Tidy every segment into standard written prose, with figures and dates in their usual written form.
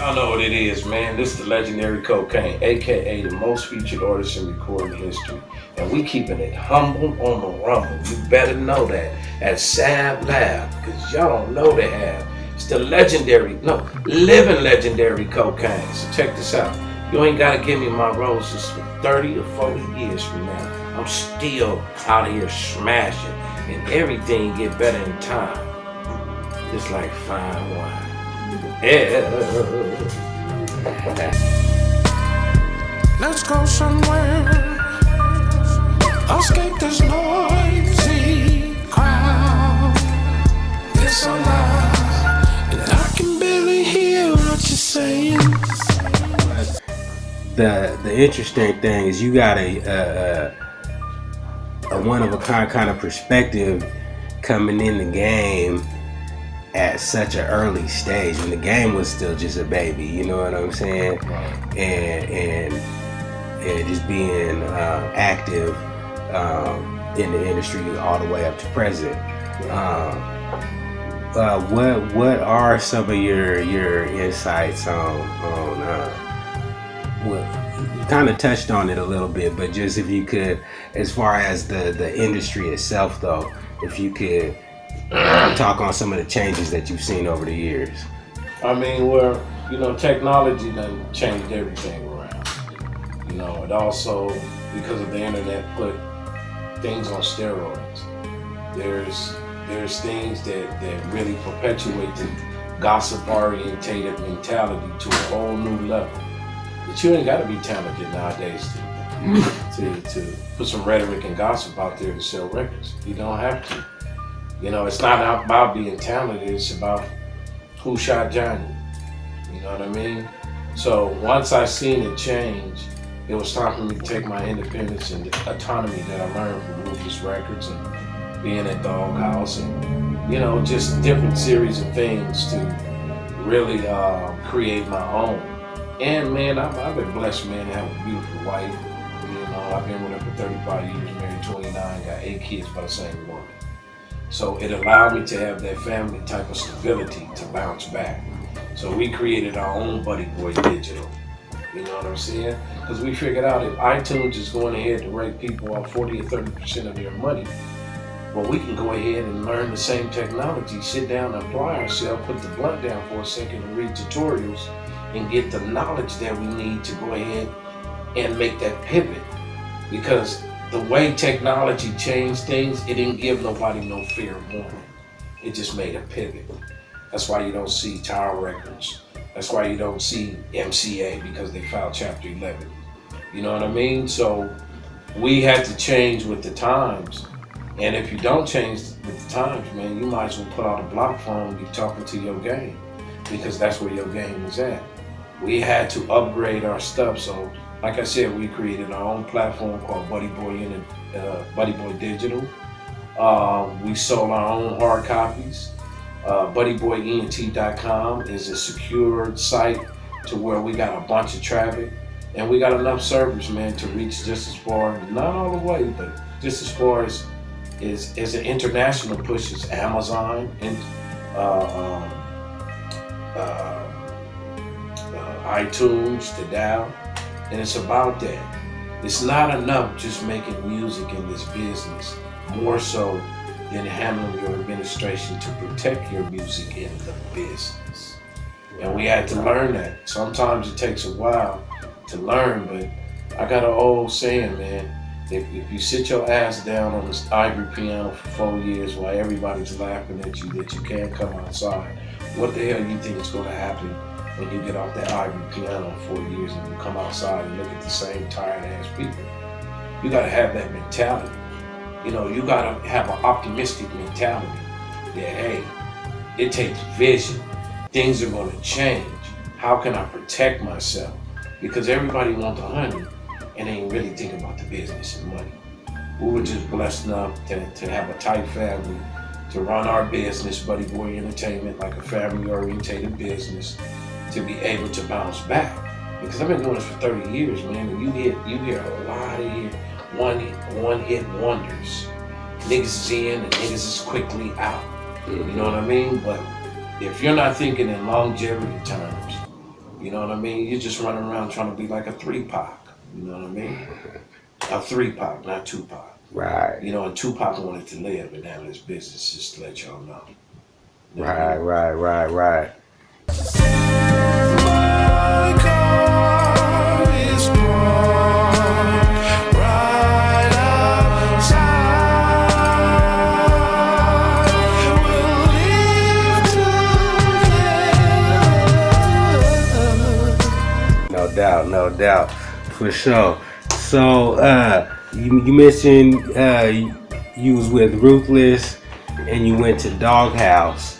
Y'all know what it is, man. This is the legendary Kokane, aka the most featured artist in recording history. And we keeping it humble on the rumble. You better know that at Sam Lab, because y'all don't know they have. It's the legendary, no, living legendary Kokane. So check this out. You ain't gotta give me my roses for 30 or 40 years from now. I'm still out here smashing, and everything get better in time. Just like fine wine. Yeah. Let's go somewhere. Escape this noisy crowd. It's a lie, and I can barely hear what you're saying. The interesting thing is you got a one of a kind of perspective coming in the game at such an early stage when the game was still just a baby, you know what I'm saying? And just being active in the industry all the way up to present. What are some of your insights on you kind of touched on it a little bit, but just if you could, as far as the industry itself though, if you could talk on some of the changes that you've seen over the years. I mean, well, you know, technology done changed everything around. You know, it also, because of the internet, put things on steroids. There's things that really perpetuate the gossip-orientated mentality to a whole new level. But you ain't got to be talented nowadays to put some rhetoric and gossip out there to sell records. You don't have to. You know, it's not about being talented, it's about who shot Johnny. You know what I mean? So once I seen it change, it was time for me to take my independence and the autonomy that I learned from Ruthless Records and being at Dogg House and, you know, just different series of things to really create my own. And man, I've been blessed, man, to have a beautiful wife. You know, I've been with her for 35 years, married 29, got 8 kids by the same woman. So it allowed me to have that family type of stability to bounce back. So we created our own Buddy Boy Digital. You know what I'm saying? Because we figured out if iTunes is going ahead to rake people off 40 or 30% of their money, well, we can go ahead and learn the same technology, sit down and apply ourselves, put the blunt down for a second and read tutorials and get the knowledge that we need to go ahead and make that pivot. Because the way technology changed things, it didn't give nobody no fair warning. It just made a pivot. That's why you don't see Tower Records. That's why you don't see MCA, because they filed Chapter 11. You know what I mean? So we had to change with the times. And if you don't change with the times, man, you might as well put out a block phone and be talking to your game, because that's where your game is at. We had to upgrade our stuff. So like I said, we created our own platform called Buddy Boy Digital. We sold our own hard copies. BuddyBoyEnt.com is a secured site to where we got a bunch of traffic, and we got enough servers, man, to reach just as far, not all the way, but just as far as an international push as Amazon and iTunes, to Dow. And it's about that. It's not enough just making music in this business, more so than handling your administration to protect your music in the business. And we had to learn that. Sometimes it takes a while to learn, but I got an old saying, man, if you sit your ass down on this ivory piano for 4 years while everybody's laughing at you that you can't come outside, what the hell you think is gonna happen when you get off that ivory piano for 4 years and you come outside and look at the same tired ass people? You gotta have that mentality. You know, you gotta have an optimistic mentality that, hey, it takes vision. Things are gonna change. How can I protect myself? Because everybody wants the honey and they ain't really thinking about the business and money. We were just blessed enough to have a tight family, to run our business, Buddy Boy Entertainment, like a family-orientated business, to be able to bounce back. Because I've been doing this for 30 years, man, and you hear a lot of one-hit wonders. Niggas is in and niggas is quickly out. You know what I mean? But if you're not thinking in longevity terms, You know what I mean? You're just running around trying to be like a 3-Pac. You know what I mean? A 3-Pac, not Tupac. Right. You know, and Tupac wanted to live and handle his business, just to let y'all know. You know Right, what I mean? right. My car is parked right outside. We'll leave together. No doubt, for sure. So, you mentioned you was with Ruthless and you went to Dogg House.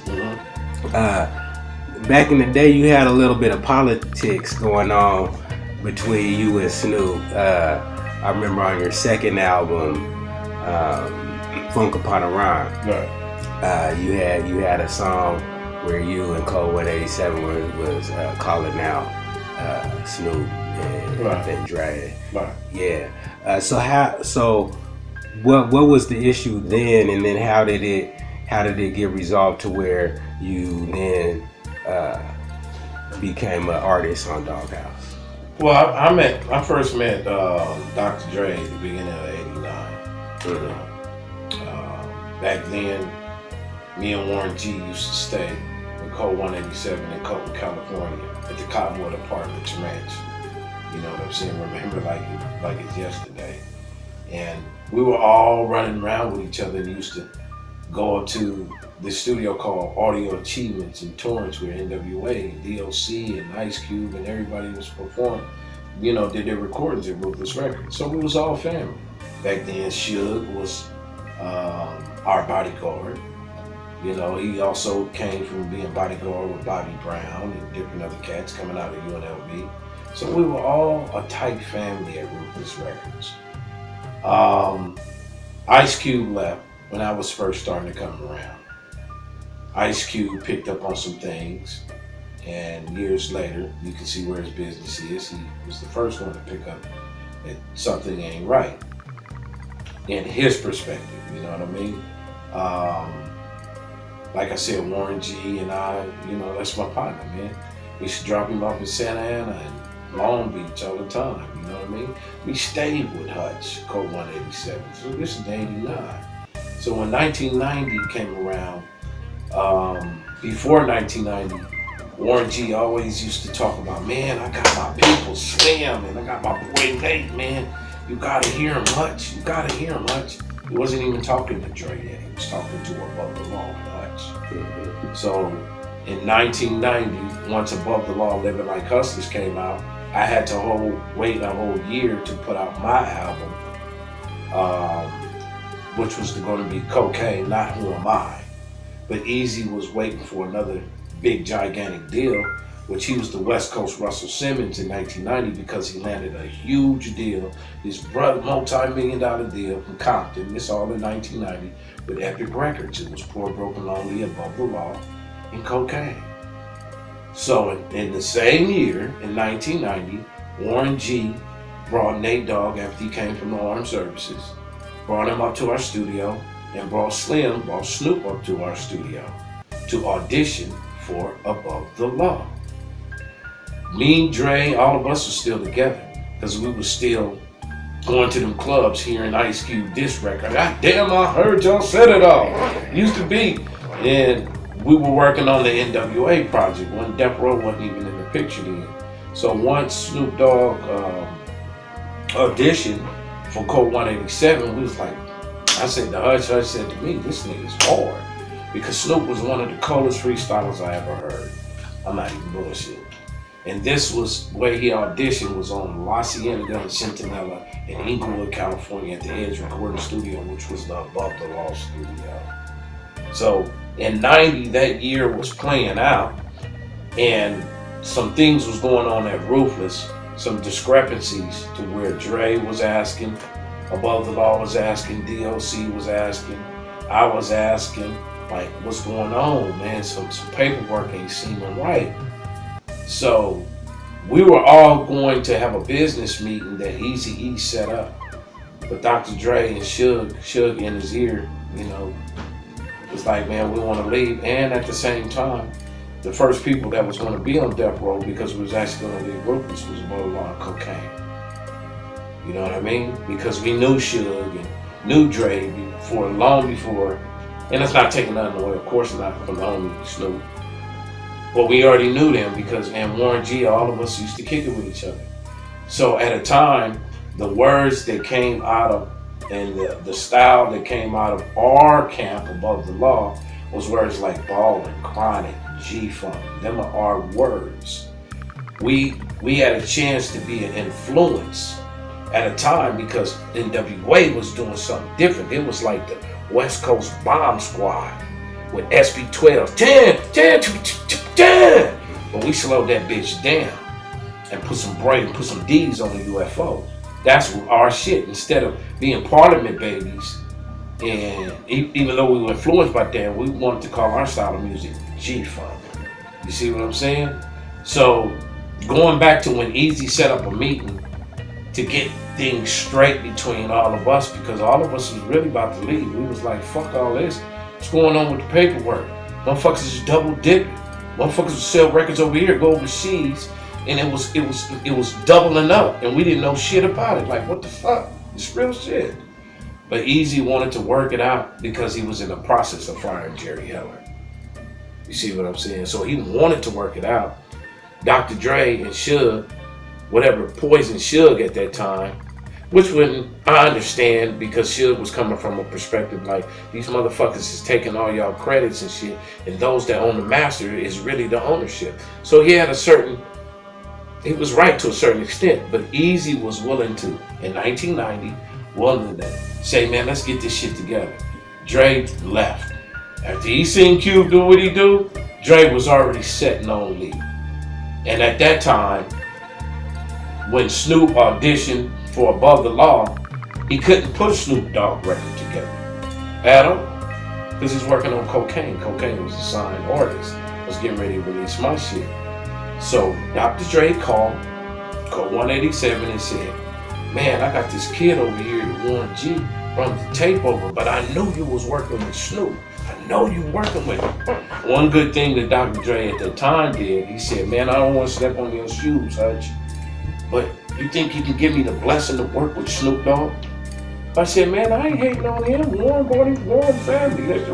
Back in the day, you had a little bit of politics going on between you and Snoop. I remember on your second album, Funk Upon a Rhyme. Right. You had a song where you and Code 187 was calling out Snoop and Right. and Dre. Right. Yeah. So what was the issue then, and then how did it get resolved to where you then became an artist on Dogg House? Well, I first met Dr. Dre at the beginning of '89. Back then, me and Warren G used to stay with Code 187 in Colton, California, at the Cottonwood Apartments Ranch. You know what I'm saying? Remember like it's yesterday. And we were all running around with each other and used to go up to this studio called Audio Achievements in Torrance, where NWA, DOC, and Ice Cube and everybody was performing, you know, did their recordings at Ruthless Records. So we was all family. Back then, Suge was our bodyguard. You know, he also came from being bodyguard with Bobby Brown and different other cats coming out of UNLV. So we were all a tight family at Ruthless Records. Ice Cube left when I was first starting to come around. Ice Cube picked up on some things, and years later, you can see where his business is. He was the first one to pick up that something ain't right in his perspective, you know what I mean? Like I said, Warren G and I, you know, that's my partner, man. We used to drop him off in Santa Ana and Long Beach all the time, you know what I mean? We stayed with Hutch, Code 187, so this is 89. So when 1990 came around, before 1990, Warren G always used to talk about, man, I got my people Slim and I got my boy Nate, man. You gotta hear him, Hutch. You gotta hear him, Hutch. He wasn't even talking to Dre yet. He was talking to Above the Law and Hutch. So in 1990, once Above the Law, Living Like Hustlers came out, I had to wait a whole year to put out my album, which was going to be Kokane, not Who Am I. But Eazy was waiting for another big, gigantic deal, which he was the West Coast Russell Simmons in 1990 because he landed a huge deal, his brother, multi-million-dollar deal from Compton. This all in 1990 with Epic Records. It was Poor, Broken, Lonely, Above the Law, and Kokane. So in the same year, in 1990, Warren G brought Nate Dogg after he came from the Armed Services, brought him up to our studio, and brought Snoop up to our studio to audition for Above the Law. Me, Dre, all of us were still together because we were still going to them clubs hearing Ice Cube diss record. God damn, I heard y'all said it all. Used to be. And we were working on the NWA project when Death Row wasn't even in the picture then. So once Snoop Dogg auditioned for Code 187, we was like, I said to Hutch said to me, this nigga's hard. Because Snoop was one of the coldest freestylers I ever heard. I'm not even bullshit. And this was where he auditioned was on La Cienega and Centinela in Inglewood, California at the Edge Recording Studio, which was the Above the Law studio. So in 90, that year was playing out and some things was going on at Ruthless, some discrepancies to where Dre was asking, Above the Law was asking, DOC was asking, I was asking, like, what's going on, man? Some paperwork ain't seeming right. So we were all going to have a business meeting that eazy-e set up. But Dr. Dre and Suge in his ear, you know, was like, man, we want to leave. And at the same time, the first people that was going to be on death row, because we was actually going to leave Ruthless, was Borderline Kokane. You know what I mean? Because we knew Suge and knew Dre long before, and it's not taking nothing away, of course not, from the homie Snoop. But we already knew them because, and Warren G, all of us used to kick it with each other. So at a time, the words that came out of, and the style that came out of our camp above the law was words like ballin', chronic, G-funk. Them are our words. We had a chance to be an influence at a time because NWA was doing something different. It was like the Westcoast Bomb Squad with SB12. 10. But we slowed that bitch down and put some D's on the UFO. That's our shit. Instead of being Parliament babies, and even though we were influenced by that, we wanted to call our style of music G-Funk. You see what I'm saying? So going back to when Eazy set up a meeting to get things straight between all of us, because all of us was really about to leave. We was like, fuck all this. What's going on with the paperwork? Motherfuckers is double dipping. Motherfuckers would sell records over here, go overseas, and it was doubling up, and we didn't know shit about it. Like, what the fuck? It's real shit. But Eazy wanted to work it out because he was in the process of firing Jerry Heller. You see what I'm saying? So he wanted to work it out. Dr. Dre and Suge, whatever poisoned Suge at that time, which when I understand, because Suge was coming from a perspective like, these motherfuckers is taking all y'all credits and shit, and those that own the master is really the ownership. So he had he was right to a certain extent, but Eazy was willing to, in 1990, willing to say, man, let's get this shit together. Dre left. After he seen Cube do what he do, Dre was already setting on lead. And at that time, when Snoop auditioned for Above the Law, he couldn't put a Snoop Dogg record together at all, because he's working on Kokane. Kokane was a signed artist. I was getting ready to release my shit. So Dr. Dre called 187 and said, man, I got this kid over here that Warren G brought the tape over, but I knew you was working with Snoop. I know you working with him. One good thing that Dr. Dre at the time did, he said, man, I don't want to step on your shoes, Hutch, but you think you can give me the blessing to work with Snoop Dogg? I said, man, I ain't hating on him. Warren bought his Warren family. That's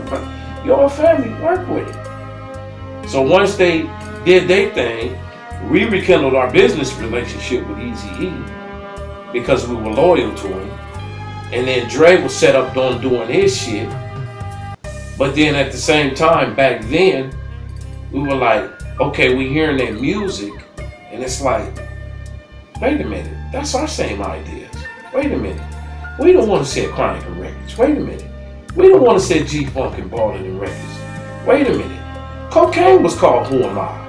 your family, work with it. So once they did their thing, we rekindled our business relationship with eazy-e because we were loyal to him. And then Dre was set up on doing his shit. But then at the same time, back then, we were like, okay, we hearing their music, and it's like, wait a minute, that's our same ideas. Wait a minute, we don't want to say Chronic and Records. Wait a minute, we don't want to say G-Funk and Ballin' and Records. Wait a minute, Kokane was called Who Am I?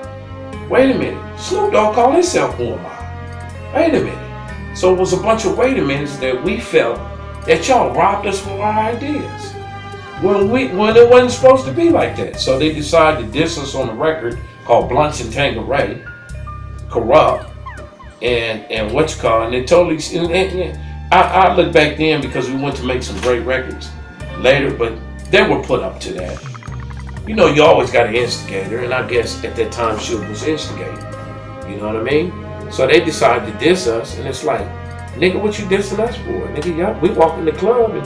Wait a minute, Snoop Dogg called himself Who Am I? Wait a minute. So it was a bunch of wait a minutes that we felt that y'all robbed us from our ideas. When it wasn't supposed to be like that. So they decided to diss us on a record called Blunts and Tangeray, Corrupt, and what you call it, and they totally, I look back then because we went to make some great records later, but they were put up to that. You know, you always got an instigator, and I guess at that time Suge was instigating. You know what I mean? So they decided to diss us, and it's like, nigga, what you dissing us for? Nigga, yeah, we walk in the club and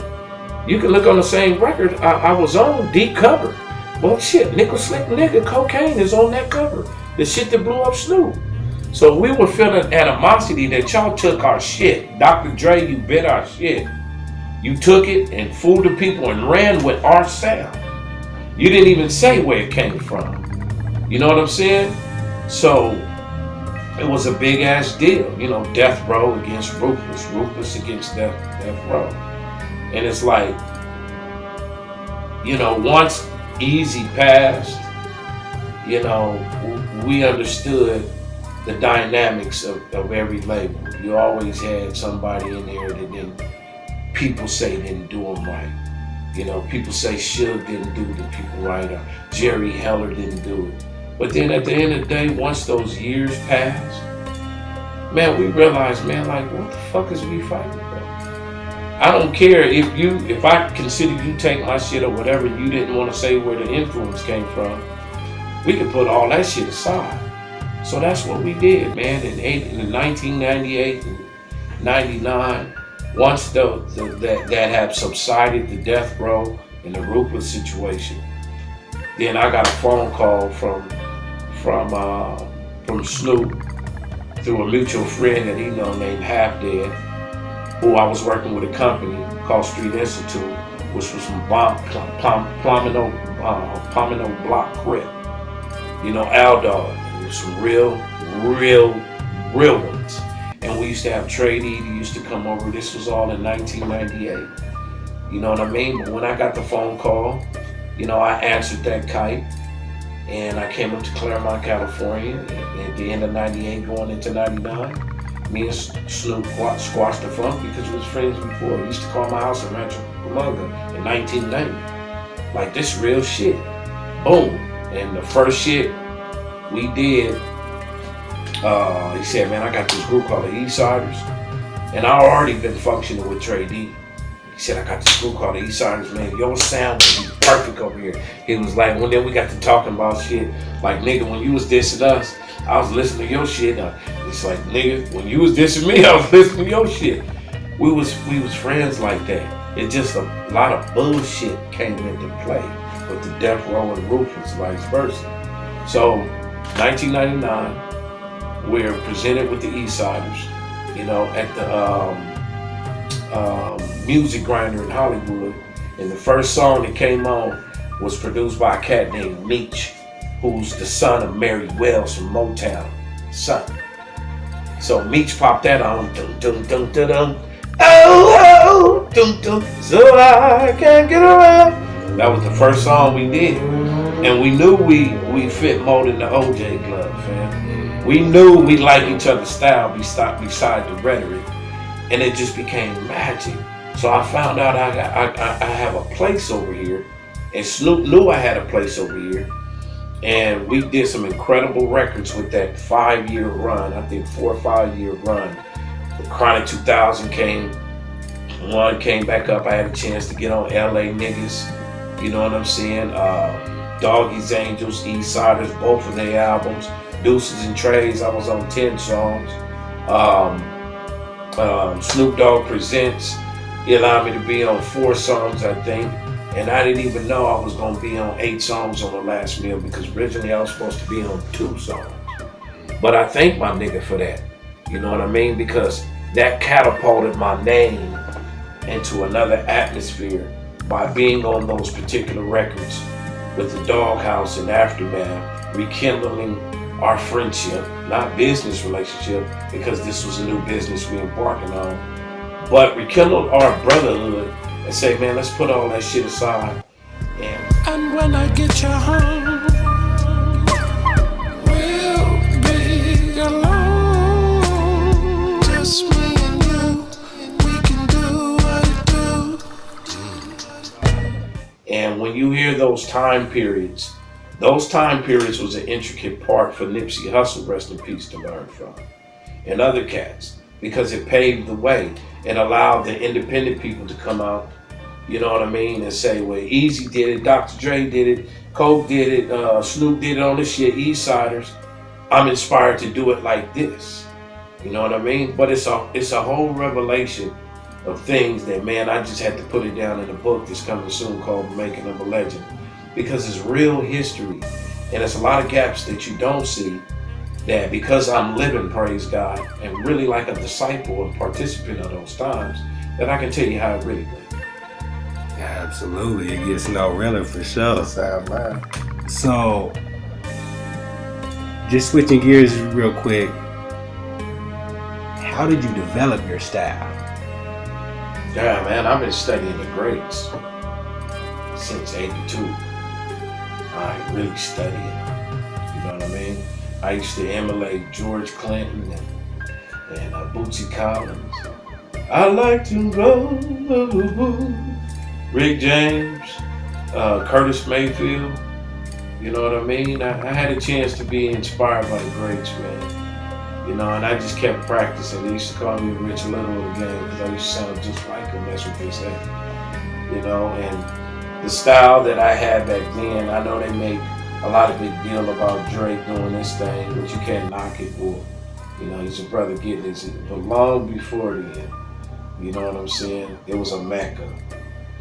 you can look on the same record I was on, deep cover. Well, shit, Nickel Slick Nigga, Kokane is on that cover. The shit that blew up Snoop. So we were feeling animosity that y'all took our shit. Dr. Dre, you bit our shit. You took it and fooled the people and ran with our sound. You didn't even say where it came from. You know what I'm saying? So it was a big ass deal. You know, Death Row against Ruthless. Ruthless against Death Row. And it's like, you know, once Eazy passed, you know, we understood the dynamics of every label. You always had somebody in there that people say didn't do them right. You know, people say Suge didn't do the people right, or Jerry Heller didn't do it. But then at the end of the day, once those years passed, man, we realized, man, like, what the fuck is we fighting for? I don't care if I consider you take my shit or whatever, you didn't want to say where the influence came from. we could put all that shit aside. So that's what we did, man. In 1998 and 99, once that had subsided, the death row and the Ruthless situation, then I got a phone call from Snoop through a mutual friend that he know named Half Dead, who I was working with a company called Street Institute, which was from Pomino Block Crip. Al Dogg. There was some real ones. And we used to have Trade E, he used to come over. This was all in 1998. You know what I mean? But when I got the phone call, I answered that kite. And I came up to Claremont, California at the end of 98 going into 99. Me and Snoop squashed the funk because we was friends before. He used to call my house in Rancho Cucamonga in 1990. Like, this real shit. Boom. And the first shit we did, he said, man, I got this group called the East-Siders. And I already been functioning with Trey D. He said, I got this group called the East-Siders, man. Your sound would be perfect over here. He was like, when then we got to talking about shit. Like, nigga, when you was dissing us, I was listening to your shit. It's like, nigga, when you was dissing me, I was listening to your shit. We was friends like that. It just a lot of bullshit came into play with the Death Row and Ruthless, vice versa. So, 1999, we're presented with the East-Siders, at the Music Grinder in Hollywood. And the first song that came on was produced by a cat named Meech, who's the son of Mary Wells from Motown, son. So Meech popped that on, dum dum dum dum dum, oh dum dum, so I can't get around. That was the first song we did, and we knew we fit more than the OJ glove, fam. We knew we liked each other's style beside the rhetoric, and it just became magic. So I found out I have a place over here, and Snoop knew I had a place over here, and we did some incredible records with that 5-year run. I think 4 or 5 year run. The Chronic 2000 came back up. I had a chance to get on LA Niggas, you know what I'm saying? Doggy's Angels, East-Siders, both of their albums. Deuces and Trays, I was on 10 songs. Snoop Dogg Presents, he allowed me to be on 4 songs, I think. And I didn't even know I was gonna be on 8 songs on the last meal, because originally I was supposed to be on 2 songs. But I thank my nigga for that. You know what I mean? Because that catapulted my name into another atmosphere by being on those particular records with the Doghouse and Aftermath, rekindling our friendship, not business relationship, because this was a new business we embarking on, but rekindled our brotherhood and say, man, let's put all that shit aside. And when I get you home, we'll be alone. Just me and you, we can do what it do. And when you hear those time periods was an intricate part for Nipsey Hussle, rest in peace, to learn from, and other cats, because it paved the way and allowed the independent people to come out, you know what I mean, and say, well, Eazy did it, Dr. Dre did it, Coke did it, Snoop did it on this shit, East-Siders. I'm inspired to do it like this, you know what I mean? But it's a whole revelation of things that, man, I just had to put it down in a book that's coming soon called Making of a Legend, because it's real history, and it's a lot of gaps that you don't see, that because I'm living, praise God, and really like a disciple and participant of those times, that I can tell you how it really went. Absolutely, it gets no realer for sure. So, just switching gears real quick, how did you develop your style? Yeah, man, I've been studying the greats since '82. I really studying, you know what I mean? I used to emulate George Clinton and Bootsy Collins. I like to roll, Rick James, Curtis Mayfield, you know what I mean? I had a chance to be inspired by the greats, man. You know, and I just kept practicing. They used to call me Rich Little of the game because I used to sound just like him, that's what they say. You know, and the style that I had back then, I know they make a lot of big deal about Drake doing this thing, but you can't knock it, boy. You know, he's a brother getting his, but long before then, you know what I'm saying? It was a mecca.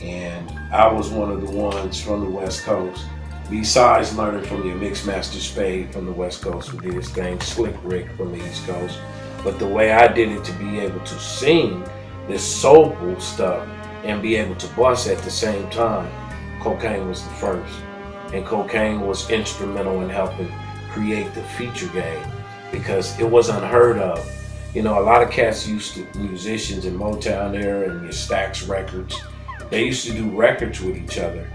And I was one of the ones from the West Coast, besides learning from your Mixmaster Spade from the West Coast who did his thing, Slick Rick from the East Coast. But the way I did it to be able to sing this soulful stuff and be able to bust at the same time, Kokane was the first. And Kokane was instrumental in helping create the feature game because it was unheard of. You know, a lot of cats used to, musicians in Motown era and your Stax Records, they used to do records with each other,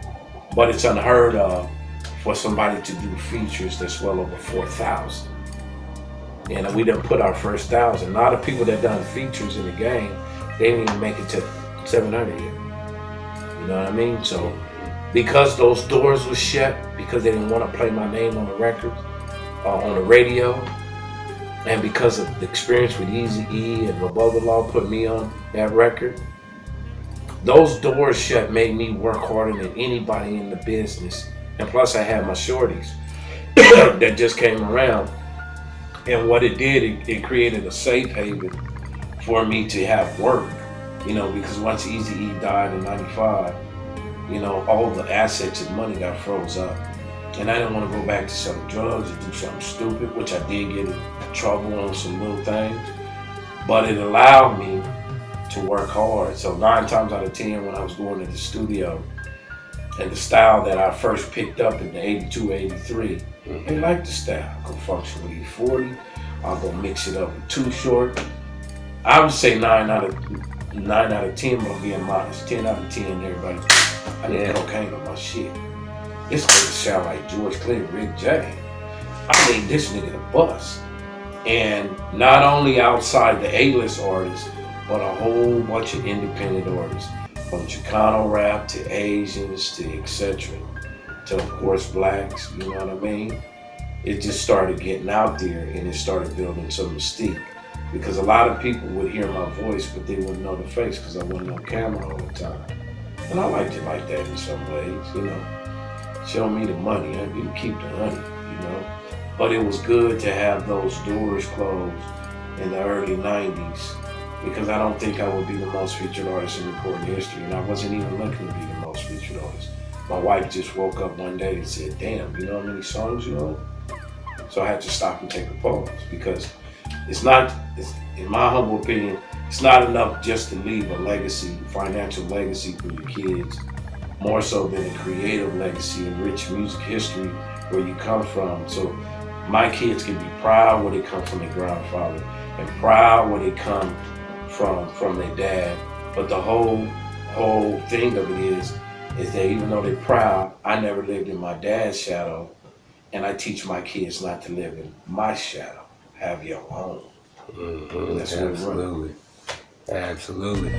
but it's unheard of for somebody to do features that's well over 4,000. And we done put our first 1,000. A lot of people that done features in the game, they didn't even make it to 700 yet. You know what I mean? So because those doors were shut, because they didn't want to play my name on the record, on the radio, and because of the experience with Eazy-E and Above the Law put me on that record, those doors shut made me work harder than anybody in the business. And plus I had my shorties that just came around. And what it did, it created a safe haven for me to have work. You know, because once Eazy-E died in 95, you know, all the assets and money got froze up. And I didn't want to go back to selling drugs or do something stupid, which I did get in trouble on some little things. But it allowed me to work hard. So 9 times out of 10 when I was going to the studio, and the style that I first picked up in the 82, 83, they liked the style. I'll go function with E40, I'll go mix it up with Too Short. I would say 9 out of 10, but I'm being modest. 10 out of 10, everybody. I need Kokane on my shit. This nigga sound like George Clinton, Rick James. I need this nigga to bust. And not only outside the A-list artists, but a whole bunch of independent artists. From Chicano rap to Asians to etc. To of course blacks, you know what I mean? It just started getting out there and it started building some mystique. Because a lot of people would hear my voice, but they wouldn't know the face because I wasn't on camera all the time. And I liked it like that in some ways, you know. Show me the money, you can keep the honey, you know. But it was good to have those doors closed in the early 90s because I don't think I would be the most featured artist in recording history, and I wasn't even looking to be the most featured artist. My wife just woke up one day and said, damn, you know how many songs you own? So I had to stop and take a pause because it's, in my humble opinion, it's not enough just to leave a legacy, financial legacy for your kids, more so than a creative legacy and rich music history where you come from. So my kids can be proud where they come from their grandfather and proud where they come from their dad. But the whole thing of it is that even though they're proud, I never lived in my dad's shadow, and I teach my kids not to live in my shadow. Have your own. Mm-hmm. That's Absolutely. Absolutely.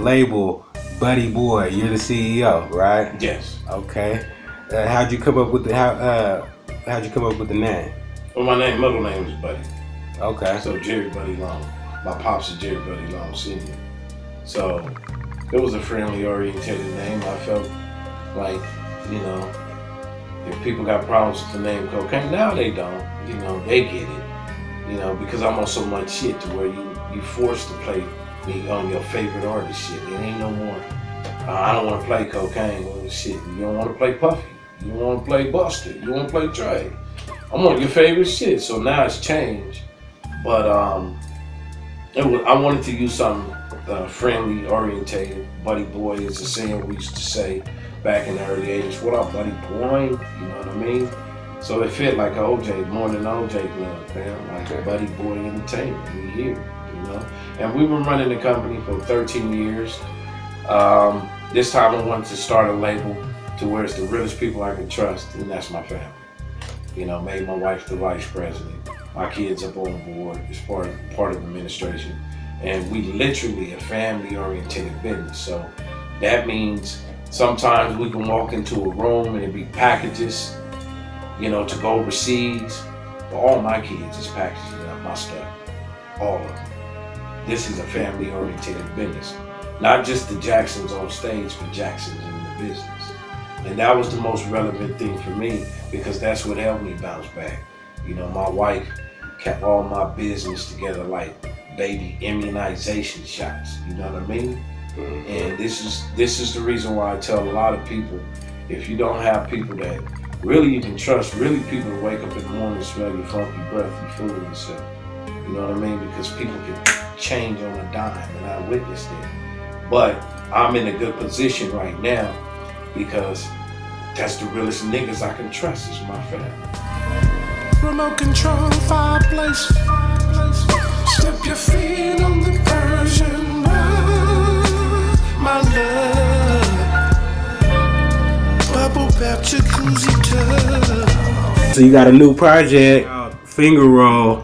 Label Buddy Boy, you're the CEO, right? Yes. Okay. How'd you come up with the name? Well, my middle name is Buddy. Okay. So Jerry Buddy Long. My pops is Jerry Buddy Long Sr. So it was a friendly orientated name. I felt like, you know, if people got problems with the name Kokane, now they don't. You know, they get it. You know, because I'm on so much shit to where you forced to play me on your favorite artist shit. It ain't no more. I don't want to play Kokane or shit. You don't want to play Puffy. You don't want to play Buster. You want to play Dre. I'm on your favorite shit. So now it's changed. But I wanted to use something friendly, orientated. Buddy Boy is a saying we used to say back in the early 80s. What up, Buddy Boy? You know what I mean? So it fit like OJ, more than OJ Club, man. Like Buddy Boy Entertainment. We here. You know? And we've been running the company for 13 years. This time I wanted to start a label to where it's the realest people I can trust, and that's my family. You know, made my wife the vice president, my kids up on board as part of administration. And we literally a family-oriented business. So that means Sometimes we can walk into a room and it be packages, you know, to go overseas. But all my kids is packaging up my stuff. All of them. This is a family-oriented business. Not just the Jacksons on stage, but Jacksons in the business. And that was the most relevant thing for me because that's what helped me bounce back. You know, my wife kept all my business together like baby immunization shots. You know what I mean? Mm-hmm. And this is the reason why I tell a lot of people, if you don't have people that really you can trust, really people to wake up in the morning and smell your funky breath, you fooling yourself. You know what I mean? Because people can change on a dime, and I witnessed it. But I'm in a good position right now because that's the realest niggas I can trust is my family. Remote control fireplace. Step your feet on the Persian rug, my love. Bubble bath jacuzzi tub. So you got a new project, Finger Roll.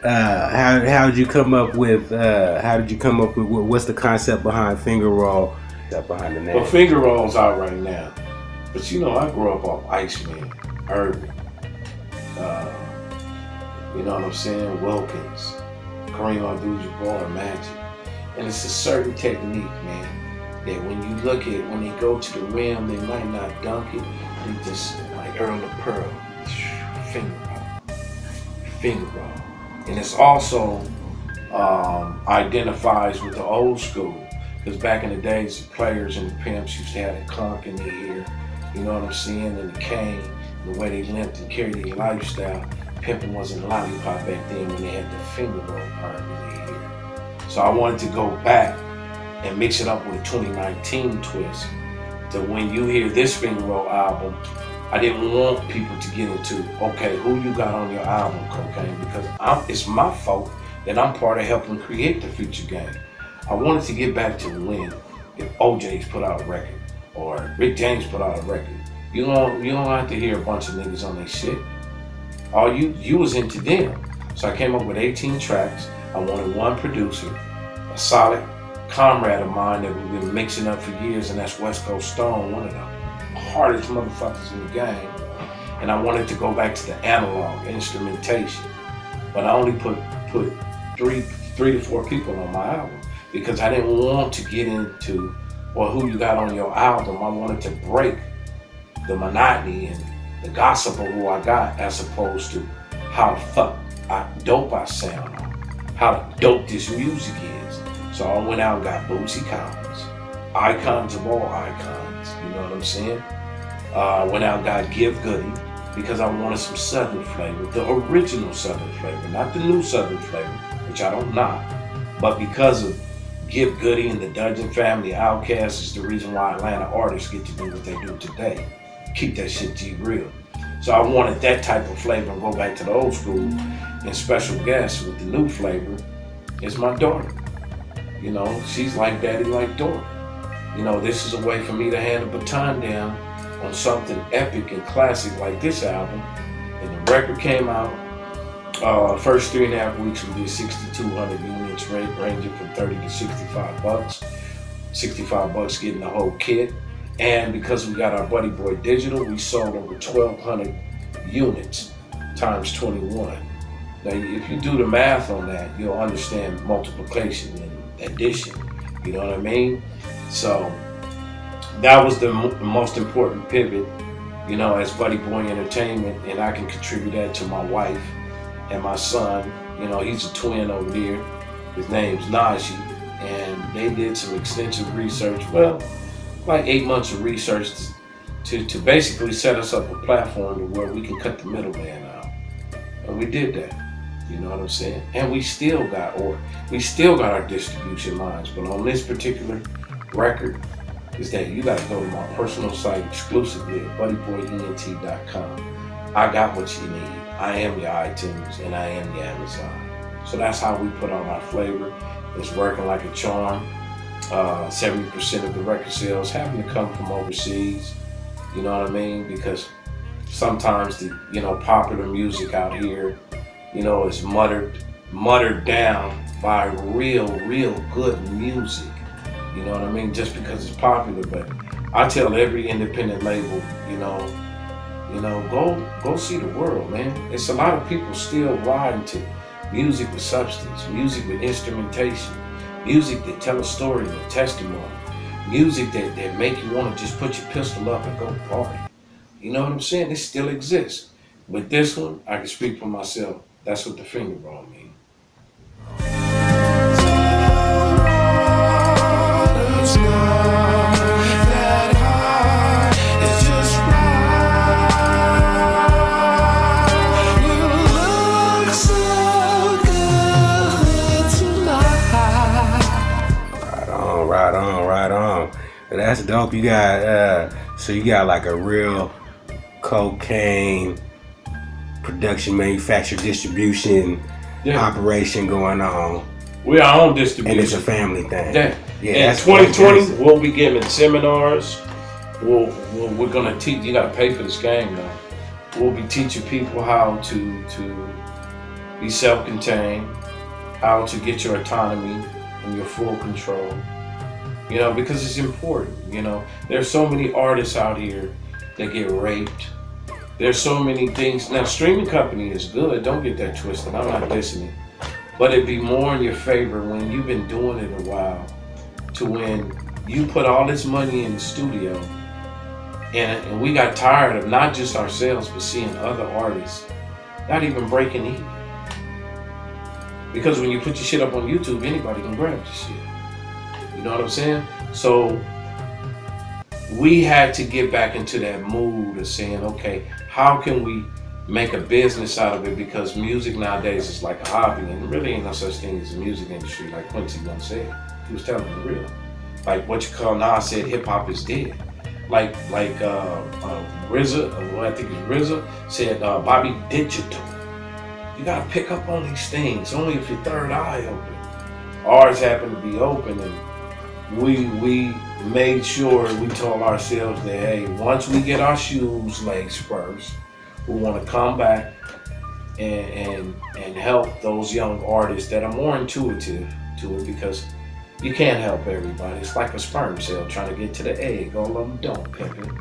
How did you come up with? What's the concept behind Finger Roll? Behind the name. Well, Finger Roll's out right now, but you know I grew up off Iceman, Irving. You know what I'm saying? Wilkins, Kareem Abdul-Jabbar, Magic, and it's a certain technique, man. That when you look at when they go to the rim, they might not dunk it. They just like Earl of Pearl, finger roll. And it's also identifies with the old school. Because back in the days, the players and the pimps used to have the conch in their ear, you know what I'm saying, and the cane, the way they limped and carried their lifestyle. Pimping wasn't lollipop back then when they had the finger roll part in their ear. So I wanted to go back and mix it up with a 2019 twist. So when you hear this Finger Roll album, I didn't want people to get into, okay, who you got on your album, Kokane, because it's my fault that I'm part of helping create the Future game. I wanted to get back to when if OJ's put out a record or Rick James put out a record. You don't have to hear a bunch of niggas on their shit. All you was into them. So I came up with 18 tracks. I wanted one producer, a solid comrade of mine that we've been mixing up for years, and that's Westcoast Stone, one of the hardest motherfuckers in the game. And I wanted to go back to the analog instrumentation. But I only put three to four people on my album because I didn't want to get into, well, who you got on your album. I wanted to break the monotony and the gossip of who I got as opposed to how the fuck dope I sound, how dope this music is. So I went out and got Bootsy Collins, icons of all icons, you know what I'm saying? I went out and got Give Goody because I wanted some Southern flavor, the original Southern flavor, not the new Southern flavor, which I don't knock, but because of Give Goody and the Dungeon Family, Outkast is the reason why Atlanta artists get to do what they do today. Keep that shit G real. So I wanted that type of flavor and go back to the old school. And special guest with the new flavor is my daughter. You know, she's like daddy, like daughter. You know, this is a way for me to hand the baton down on something epic and classic like this album. And the record came out, first 3.5 weeks we did 6,200 units, ranging from 30 to 65 bucks. 65 bucks getting the whole kit. And because we got our Buddy Boy Digital, we sold over 1,200 units times 21. Now, if you do the math on that, you'll understand multiplication and addition. You know what I mean? So that was the most important pivot, you know, as Buddy Boy Entertainment, and I can contribute that to my wife and my son. You know, he's a twin over there. His name's Najee, and they did some extensive research. Well, like 8 months of research to basically set us up a platform to where we can cut the middleman out. And we did that. You know what I'm saying? And we still got our distribution lines, but on this particular record is that you gotta go to my personal site exclusively at buddyboyent.com. I got what you need. I am your iTunes and I am your Amazon. So that's how we put on our flavor. It's working like a charm. 70% of the record sales happen to come from overseas. You know what I mean? Because sometimes the popular music out here, you know, is muttered down by real good music. You know what I mean? Just because it's popular, but I tell every independent label, go see the world, man. It's a lot of people still riding to music with substance, music with instrumentation, music that tell a story, a testimony, music that make you want to just put your pistol up and go party. You know what I'm saying? It still exists. With this one, I can speak for myself. That's what the finger roll means. Right on. That's dope. You got so you got like a real Kokane production, manufacture, distribution operation going on. We're our own distribution. And it's a family thing. Yeah. In 2020, we'll be giving seminars. We're gonna teach. You gotta pay for this game now. We'll be teaching people how to be self-contained, how to get your autonomy and your full control. Because it's important. There's so many artists out here that get raped. There's so many things. Now, streaming company is good. Don't get that twisted. I'm not listening. But it'd be more in your favor when you've been doing it a while, to when you put all this money in the studio and we got tired of not just ourselves, but seeing other artists not even breaking even. Because when you put your shit up on YouTube, anybody can grab your shit. You know what I'm saying? So we had to get back into that mood of saying, okay, how can we make a business out of it? Because music nowadays is like a hobby, and really ain't no such thing as a music industry, like Quincy once said. He was telling the real. Like what you call Nas said, hip hop is dead. Like RZA, I think it's RZA, said Bobby Digital. You gotta pick up on these things, only if your third eye open. Ours happened to be open, and we made sure we told ourselves that, hey, once we get our shoes laced first, we want to come back and help those young artists that are more intuitive to it, because you can't help everybody. It's like a sperm cell trying to get to the egg. All of them don't, pimpin'.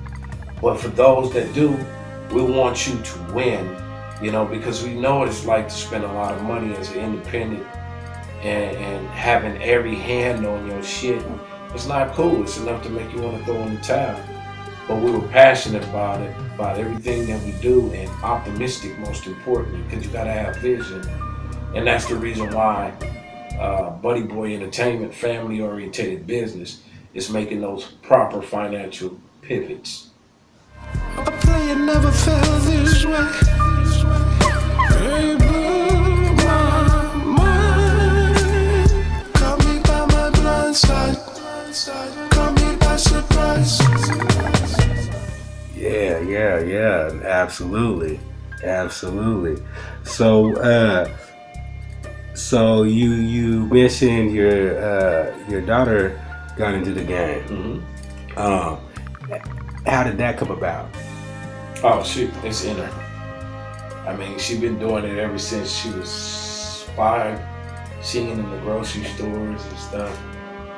But for those that do, we want you to win, because we know what it's like to spend a lot of money as an independent and having every hand on your shit. It's not cool. It's enough to make you want to throw in the towel. But we were passionate about it, about everything that we do, and optimistic most importantly, because you gotta have vision. And that's the reason why Buddy Boy Entertainment, family-oriented business, is making those proper financial pivots. A player never felt this way. Hey, blew my mind. Caught me by my blind side. Caught me by surprise. Yeah. Absolutely. So you mentioned your daughter got into the game. How did that come about? Oh shit, it's in her. I mean, she's been doing it ever since she was 5, singing in the grocery stores and stuff.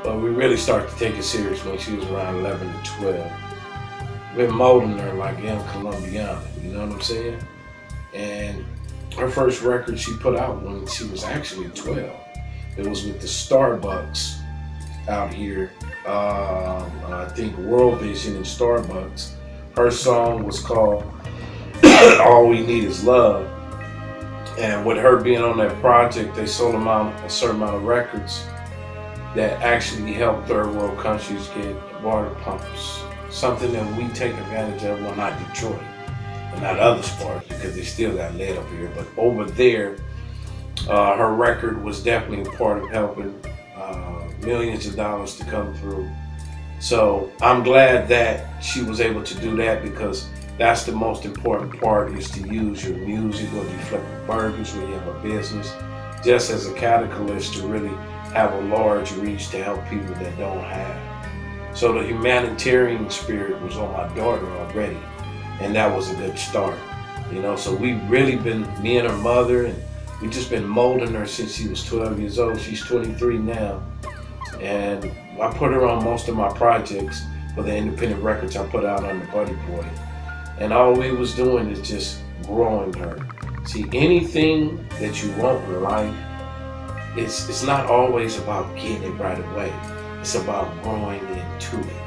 But we really started to take it serious when she was around 11 to 12. Been molding her like young Colombiana, you know what I'm saying? And her first record she put out when she was actually 12. It was with the Starbucks out here. I think World Vision and Starbucks. Her song was called All We Need Is Love. And with her being on that project, they sold them out a certain amount of records that actually helped third world countries get water pumps. Something that we take advantage of, well, not Detroit and not other spots, because they still got lead up here. But over there, her record was definitely a part of helping millions of dollars to come through. So I'm glad that she was able to do that, because that's the most important part, is to use your music, whether you flip burgers, when you have a business, just as a catalyst to really have a large reach to help people that don't have. So the humanitarian spirit was on my daughter already, and that was a good start. So we really been, me and her mother, and we just been molding her since she was 12 years old. She's 23 now. And I put her on most of my projects for the independent records I put out on the Buddy Boy. And all we was doing is just growing her. See, anything that you want in life, it's not always about getting it right away. It's about growing into it.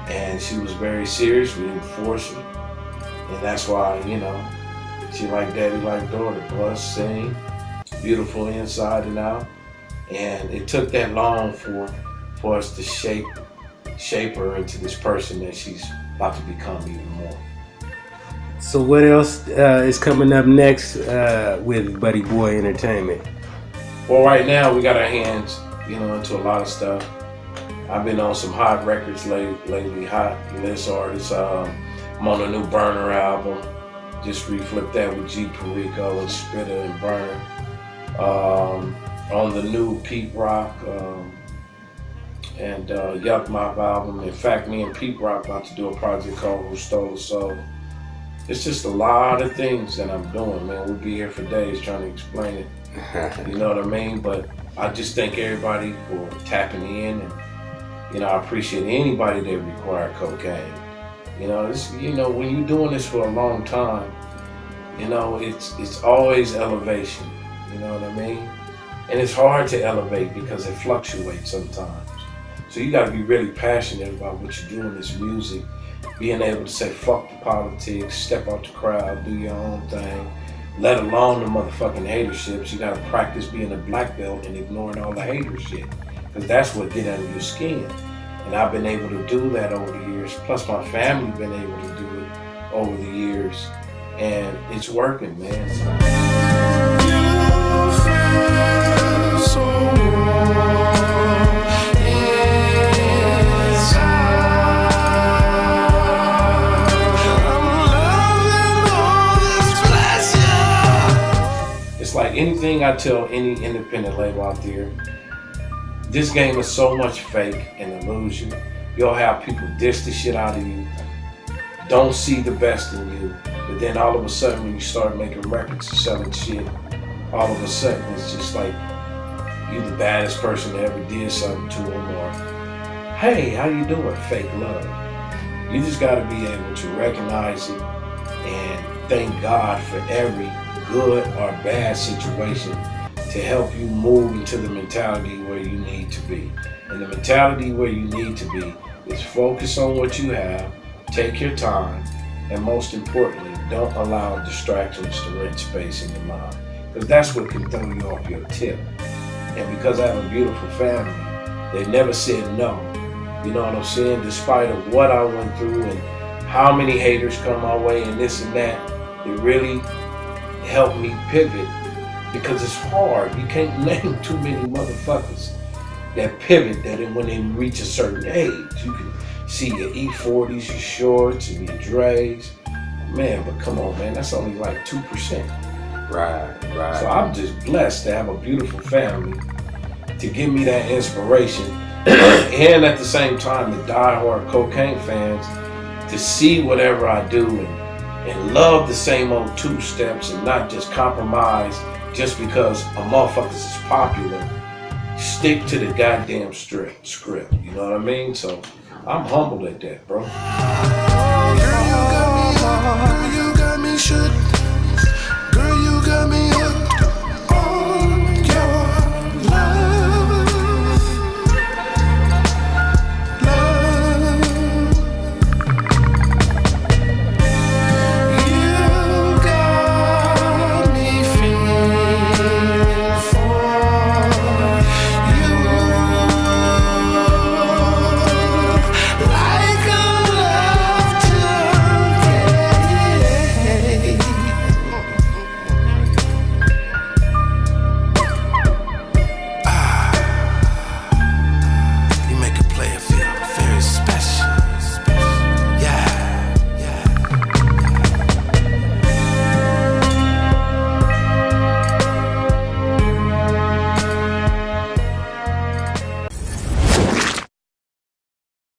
And she was very serious. We didn't force her. And that's why, you know, she like daddy, like daughter. Plus, sing, beautiful inside and out. And it took that long for us to shape her into this person that she's about to become even more. So what else is coming up next with Buddy Boy Entertainment? Well, right now we got our hands, you know, into a lot of stuff. I've been on some hot records lately, hot list artists. I'm on a new Burner album. Just reflipped that with G Perico and Spitter and Burner. On the new Pete Rock and Yuck Mop album. In fact, me and Pete Rock about to do a project called Who Stole the Soul. It's just a lot of things that I'm doing, man. We'll be here for days trying to explain it. You know what I mean? But I just thank everybody for tapping in, and you know, I appreciate anybody that require cocaine. You know, when you're doing this for a long time, you know, it's always elevation. You know what I mean? And it's hard to elevate because it fluctuates sometimes. So you got to be really passionate about what you're doing. This music, being able to say fuck the politics, step out the crowd, do your own thing. Let alone the motherfucking haterships. You got to practice being a black belt and ignoring all the hater shit, because that's what get under your skin. And I've been able to do that over the years. Plus my family been able to do it over the years, and it's working, man. You feel so warm inside. I'm loving all this pleasure. It's like anything I tell any independent label out there, this game is so much fake and illusion. You'll have people diss the shit out of you, don't see the best in you, but then all of a sudden when you start making records and selling shit, all of a sudden it's just like you the baddest person that ever did something to them, or hey, how you doing? Fake love. You just gotta be able to recognize it and thank God for every good or bad situation to help you move into the mentality where you need to be. And the mentality where you need to be is focus on what you have, take your time, and most importantly, don't allow distractions to rent space in your mind, because that's what can throw you off your tip. And because I have a beautiful family, they never said no. You know what I'm saying? Despite of what I went through and how many haters come my way and this and that, it really helped me pivot. Because it's hard. You can't name too many motherfuckers that pivot, that when they reach a certain age, you can see your E40s, your shorts, and your Dre's. Man, but come on, man, that's only like 2%. Right. So I'm just blessed to have a beautiful family to give me that inspiration. And at the same time, the diehard cocaine fans to see whatever I do and love the same old two steps and not just compromise just because a motherfucker is popular. Stick to the goddamn script, you know what I mean? So I'm humbled at that, bro. Girl, you got me shook.